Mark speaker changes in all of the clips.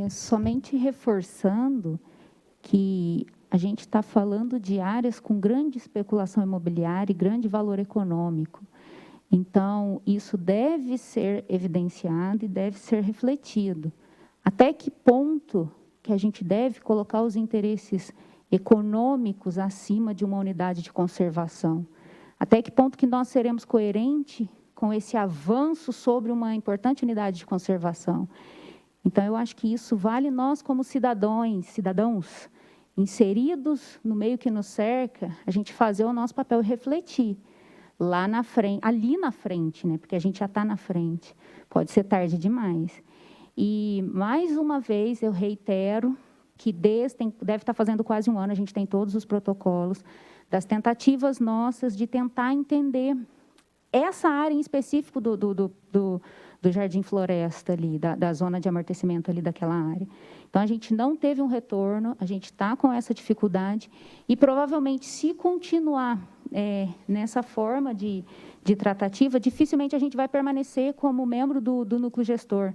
Speaker 1: Somente reforçando que a gente está falando de áreas com grande especulação imobiliária e grande valor econômico. Então, isso deve ser evidenciado e deve ser refletido. Até que ponto que a gente deve colocar os interesses econômicos acima de uma unidade de conservação? Até que ponto que nós seremos coerentes com esse avanço sobre uma importante unidade de conservação? Então, eu acho que isso vale nós como cidadãos inseridos no meio que nos cerca, a gente fazer o nosso papel e refletir lá na frente, ali na frente, né? Porque a gente já está na frente. Pode ser tarde demais. E, mais uma vez, eu reitero que deve estar fazendo quase um ano, a gente tem todos os protocolos, das tentativas nossas de tentar entender essa área em específico do Jardim Floresta ali, da zona de amortecimento ali daquela área. Então, a gente não teve um retorno, a gente está com essa dificuldade e, provavelmente, se continuar nessa forma de tratativa, dificilmente a gente vai permanecer como membro do núcleo gestor,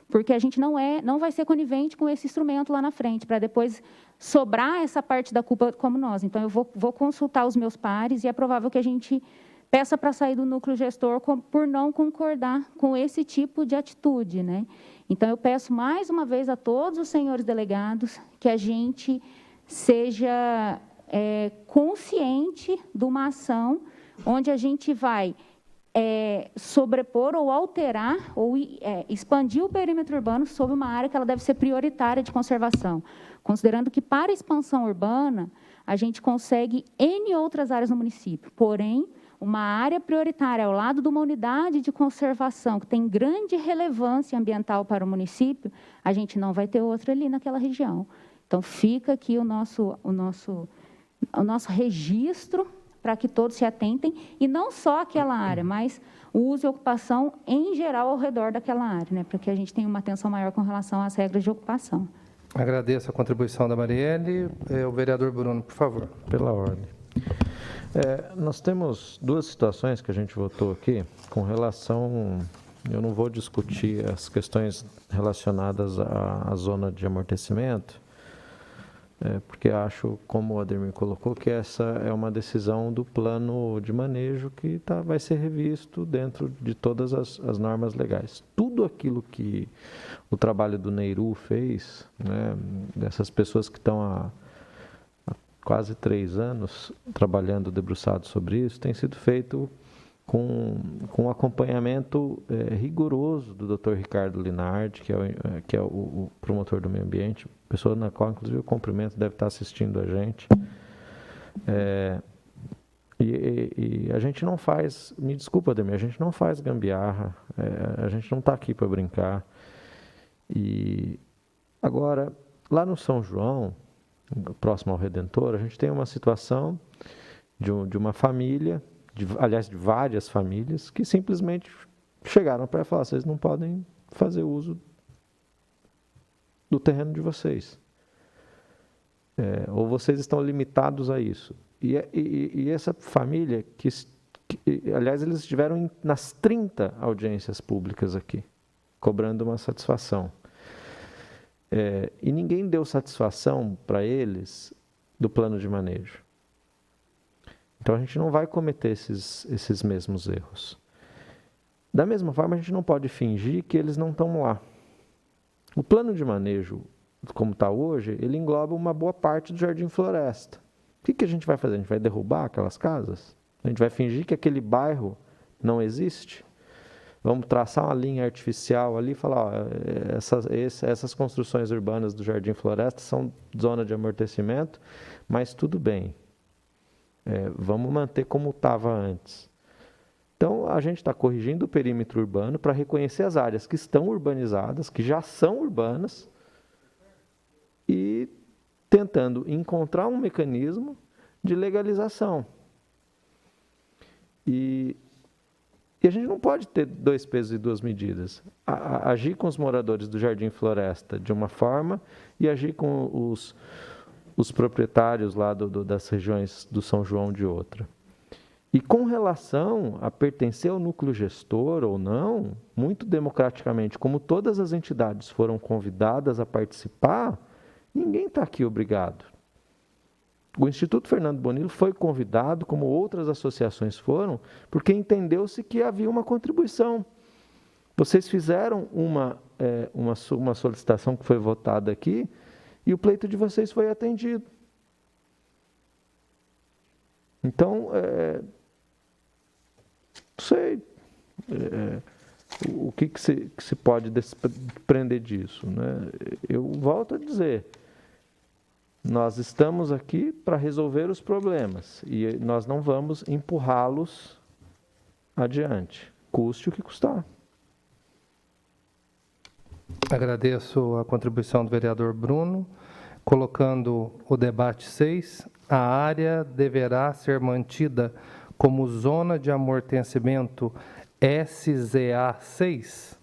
Speaker 1: porque a gente não vai ser conivente com esse instrumento lá na frente, para depois sobrar essa parte da culpa como nós. Então, eu vou consultar os meus pares e é provável que a gente peça para sair do núcleo gestor por não concordar com esse tipo de atitude, né? Então, eu peço mais uma vez a todos os senhores delegados que a gente seja consciente de uma ação onde a gente vai sobrepor ou alterar ou expandir o perímetro urbano sobre uma área que ela deve ser prioritária de conservação, considerando que para a expansão urbana a gente consegue N outras áreas no município, porém, uma área prioritária ao lado de uma unidade de conservação que tem grande relevância ambiental para o município, a gente não vai ter outra ali naquela região. Então, fica aqui o nosso registro para que todos se atentem, e não só aquela área, mas o uso e ocupação em geral ao redor daquela área, né, para que a gente tenha uma atenção maior com relação às regras de ocupação.
Speaker 2: Agradeço a contribuição da Marielle. O vereador Bruno, por favor.
Speaker 3: Pela ordem. Nós temos duas situações que a gente votou aqui com relação... Eu não vou discutir as questões relacionadas à zona de amortecimento, porque acho, como o Ademir colocou, que essa é uma decisão do plano de manejo que vai ser revisto dentro de todas as normas legais. Tudo aquilo que o trabalho do Neiru fez, né, dessas pessoas que estão há quase 3 anos trabalhando debruçado sobre isso, tem sido feito com acompanhamento rigoroso do Dr. Ricardo Linardi, que é o promotor do meio ambiente, pessoa na qual, inclusive, eu cumprimento, deve estar assistindo a gente. E a gente não faz, me desculpa, Ademir, a gente não faz gambiarra, a gente não está aqui para brincar. E agora, lá no São João, próximo ao Redentor, a gente tem uma situação de uma família, aliás, de várias famílias, que simplesmente chegaram para falar: vocês não podem fazer uso do terreno de vocês. Ou vocês estão limitados a isso. E essa família, aliás, eles estiveram nas 30 audiências públicas aqui, cobrando uma satisfação. E ninguém deu satisfação para eles do plano de manejo. Então, a gente não vai cometer esses mesmos erros. Da mesma forma, a gente não pode fingir que eles não estão lá. O plano de manejo, como está hoje, ele engloba uma boa parte do Jardim Floresta. O que a gente vai fazer? A gente vai derrubar aquelas casas? A gente vai fingir que aquele bairro não existe? Vamos traçar uma linha artificial ali e falar: ó, essas construções urbanas do Jardim Floresta são zona de amortecimento, mas tudo bem. Vamos manter como estava antes. Então, a gente está corrigindo o perímetro urbano para reconhecer as áreas que estão urbanizadas, que já são urbanas, e tentando encontrar um mecanismo de legalização. E a gente não pode ter 2 pesos e 2 medidas. Agir com os moradores do Jardim Floresta de uma forma e agir com os proprietários lá das regiões do São João de outra. E com relação a pertencer ao núcleo gestor ou não, muito democraticamente, como todas as entidades foram convidadas a participar, ninguém está aqui obrigado. O Instituto Fernando Bonillo foi convidado, como outras associações foram, porque entendeu-se que havia uma contribuição. Vocês fizeram uma solicitação que foi votada aqui e o pleito de vocês foi atendido. Então, não sei o que se pode desprender disso, né? Eu volto a dizer, nós estamos aqui para resolver os problemas e nós não vamos empurrá-los adiante, custe o que custar.
Speaker 2: Agradeço a contribuição do vereador Bruno. Colocando o debate 6, a área deverá ser mantida como zona de amortecimento SZA 6.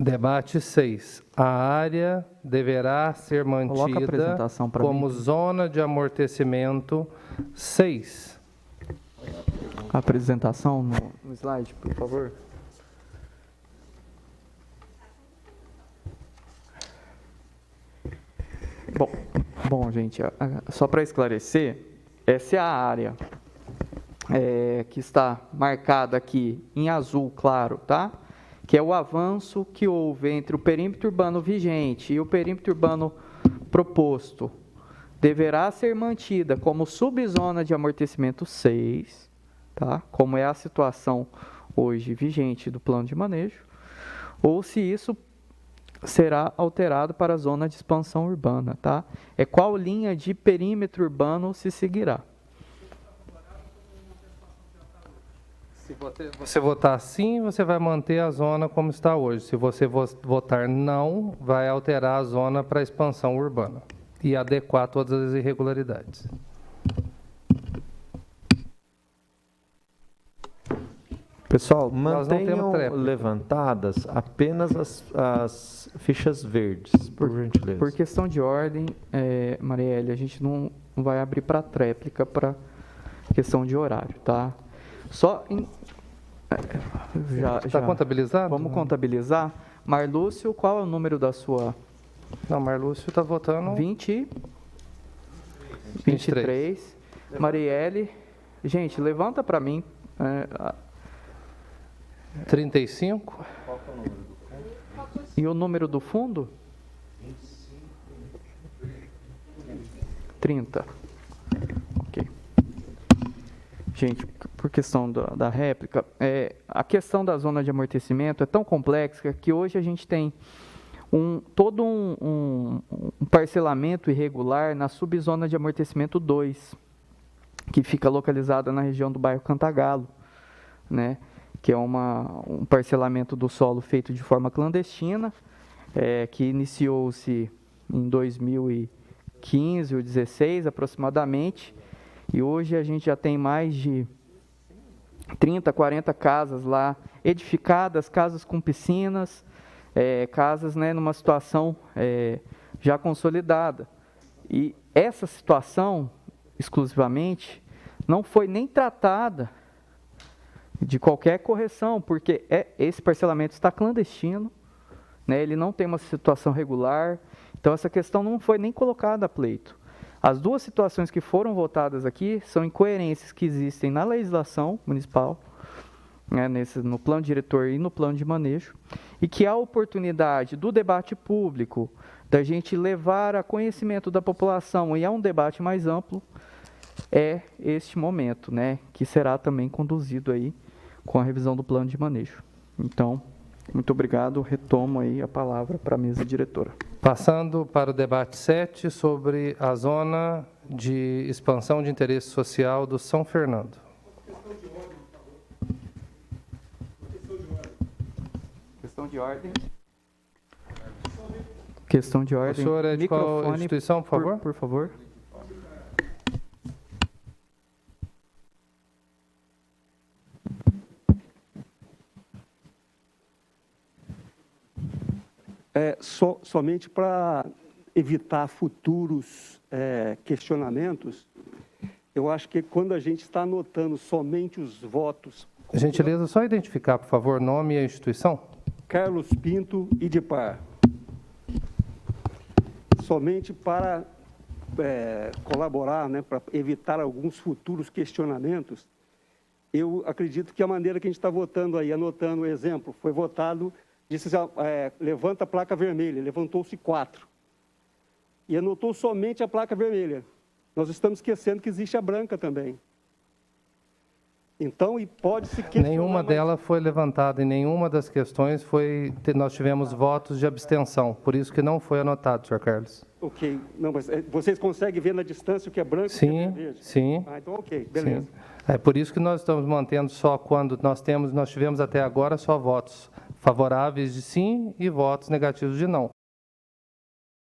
Speaker 2: Debate 6. A área deverá ser mantida como zona de amortecimento 6.
Speaker 4: A apresentação no slide, por favor. Bom, gente, só para esclarecer, essa é a área que está marcada aqui em azul claro, tá? Que é o avanço que houve entre o perímetro urbano vigente e o perímetro urbano proposto. Deverá ser mantida como subzona de amortecimento 6, tá? Como é a situação hoje vigente do plano de manejo, ou se isso será alterado para a zona de expansão urbana, tá? É qual linha de perímetro urbano se seguirá.
Speaker 2: Se você votar sim, você vai manter a zona como está hoje. Se você votar não, vai alterar a zona para a expansão urbana e adequar todas as irregularidades.
Speaker 3: Pessoal, mantenham levantadas apenas as fichas verdes, por gentileza.
Speaker 4: Por questão de ordem, Marielle, a gente não vai abrir para tréplica para questão de horário, tá? Só
Speaker 2: Está contabilizado?
Speaker 4: Vamos contabilizar. Marlúcio, qual é o número da sua?
Speaker 2: Não, Marlúcio está votando
Speaker 4: 23. Marielle, gente, levanta para mim.
Speaker 2: 35.
Speaker 4: Qual que é o número do fundo? E o número do fundo? 30. Ok. Gente, por questão da réplica, a questão da zona de amortecimento é tão complexa que hoje a gente tem todo um parcelamento irregular na subzona de amortecimento 2, que fica localizada na região do bairro Cantagalo, né? Que é um parcelamento do solo feito de forma clandestina, que iniciou-se em 2015 ou 2016 aproximadamente, e hoje a gente já tem mais de 30, 40 casas lá edificadas, casas com piscinas, casas, né, numa situação já consolidada. E essa situação, exclusivamente, não foi nem tratada de qualquer correção, porque esse parcelamento está clandestino, né, ele não tem uma situação regular, então essa questão não foi nem colocada a pleito. As duas situações que foram votadas aqui são incoerências que existem na legislação municipal, né, no plano diretor e no plano de manejo, e que há oportunidade do debate público, da gente levar a conhecimento da população e a um debate mais amplo, este momento, né, que será também conduzido aí com a revisão do plano de manejo. Então, muito obrigado, retomo aí a palavra para a mesa diretora.
Speaker 2: Passando para o debate 7 sobre a zona de expansão de interesse social do São Fernando.
Speaker 4: Questão de ordem. Questão de ordem.
Speaker 2: O senhor é de qual instituição, por favor?
Speaker 4: Por favor.
Speaker 5: Somente para evitar futuros questionamentos, eu acho que quando a gente está anotando somente os votos...
Speaker 2: Gentileza, só identificar, por favor, nome e a instituição.
Speaker 5: Carlos Pinto e de Par. Somente para colaborar, né, para evitar alguns futuros questionamentos, eu acredito que a maneira que a gente está votando aí, anotando o exemplo, foi votado, disse levanta a placa vermelha, levantou-se 4. E anotou somente a placa vermelha. Nós estamos esquecendo que existe a branca também. Então, e pode-se questionar...
Speaker 2: Nenhuma delas foi levantada, e nenhuma das questões nós tivemos votos de abstenção, por isso que não foi anotado, senhor Carlos.
Speaker 5: Ok, não, mas vocês conseguem ver na distância o que é branco e o que é verde?
Speaker 2: Sim.
Speaker 5: Então, ok, beleza.
Speaker 2: Sim. É por isso que nós estamos mantendo só quando nós tivemos até agora só votos favoráveis de sim e votos negativos de não.